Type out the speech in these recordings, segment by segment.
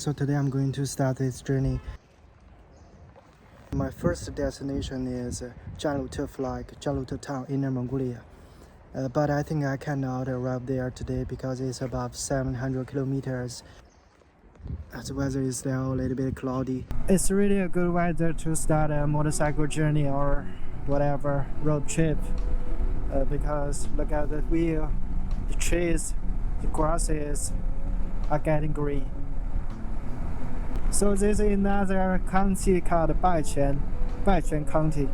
So today I'm going to start this journey. My first destination is Jianlute Flag, Jianlute Town, Inner Mongolia. But I think I cannot arrive there today because it's about 700 kilometers. The weather is still a little bit cloudy. It's really a good weather to start a motorcycle journey or whatever road trip because look at the view, the trees, the grasses are getting green. So this is another county called Baiquan County.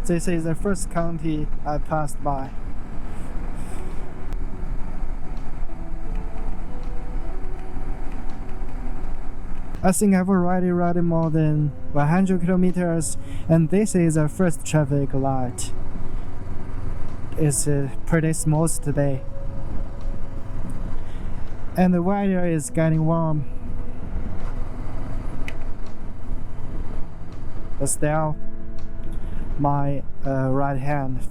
This is the first county I passed by. I think I've already ridden more than 100 kilometers, and this is the first traffic light. It's pretty smooth today. And the weather is getting warm. But still, my right hand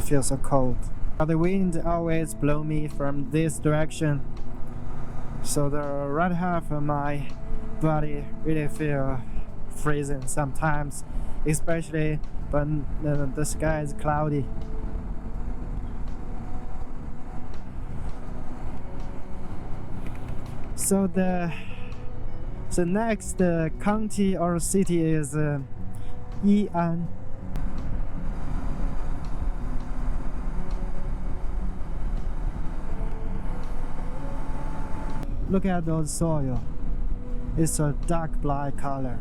feels so cold. The wind always blows me from this direction, so the right half of my body really feel freezing sometimes, especially when the sky is cloudy. So the next county or city is Yi'an. Look at those soil. It's a dark black color.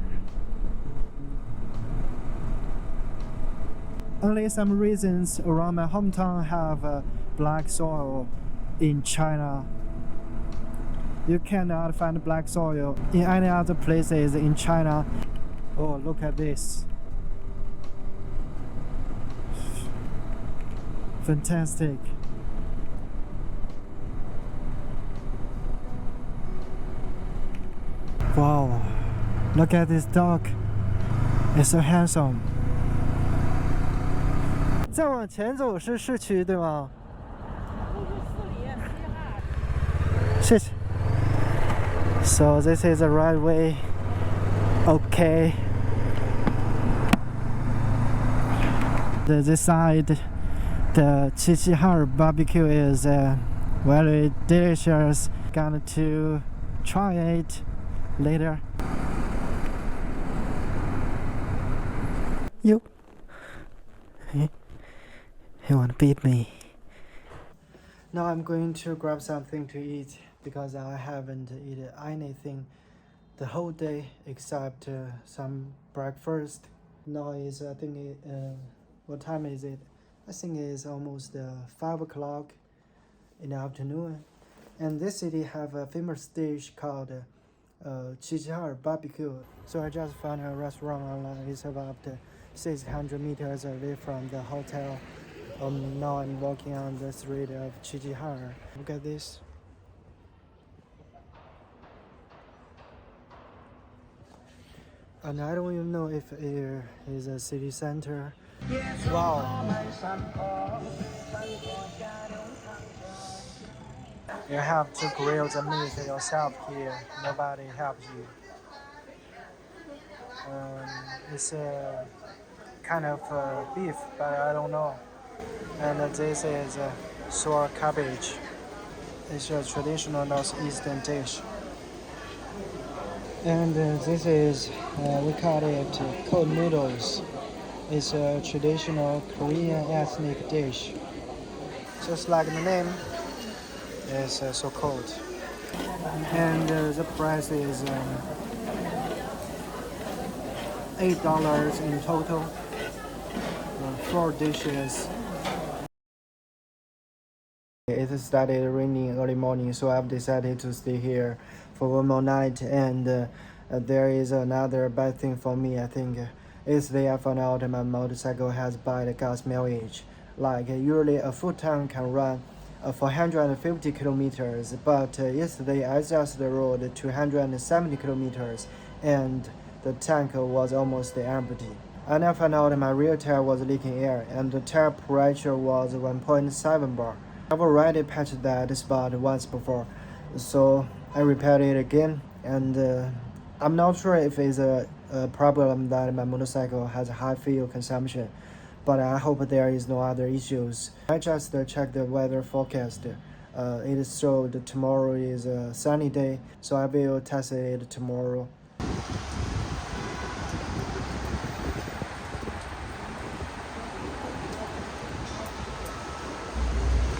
Only some regions around my hometown have black soil. In China, you cannot find black soil in any other places in China. Oh, look at this. Fantastic. Wow, look at this dog. It's so handsome. 再往前走是市区，对吗？谢谢。So this is the right way. Okay. This side, the Xinjiang barbecue is very delicious. Going to try it later. You want to beat me? Now I'm going to grab something to eat because I haven't eaten anything the whole day except some breakfast. Now is I think what time is it? I think it's almost 5 o'clock in the afternoon. And this city have a famous dish called Xinjiang barbecue. So I just found a restaurant online. It's about 600 meters away from the hotel. Now I'm walking on the street of Xinjiang. Look at this. And I don't even know if it is a city center. Wow. You have to grill the meat yourself here. Nobody helps you. It's a kind of beef, but I don't know. And this is sour cabbage. It's a traditional northeastern dish. And this is, we call it cold noodles. It's a traditional Korean ethnic dish. Just like the name, it's so cold. And the price is $8 in total. 4 dishes. It started raining early morning, so I've decided to stay here for one more night. And there is another bad thing for me, I think. Yesterday I found out my motorcycle has bad gas mileage. Like usually a full tank can run 450 kilometers, but yesterday I just rode 270 kilometers and the tank was almost empty. And I found out my rear tire was leaking air and the tire pressure was 1.7 bar. I've already patched that spot once before, So I repaired it again, and I'm not sure if it's a problem that my motorcycle has a high fuel consumption, but I hope there is no other issues. I just checked the weather forecast. It showed tomorrow is a sunny day, so I will test it tomorrow.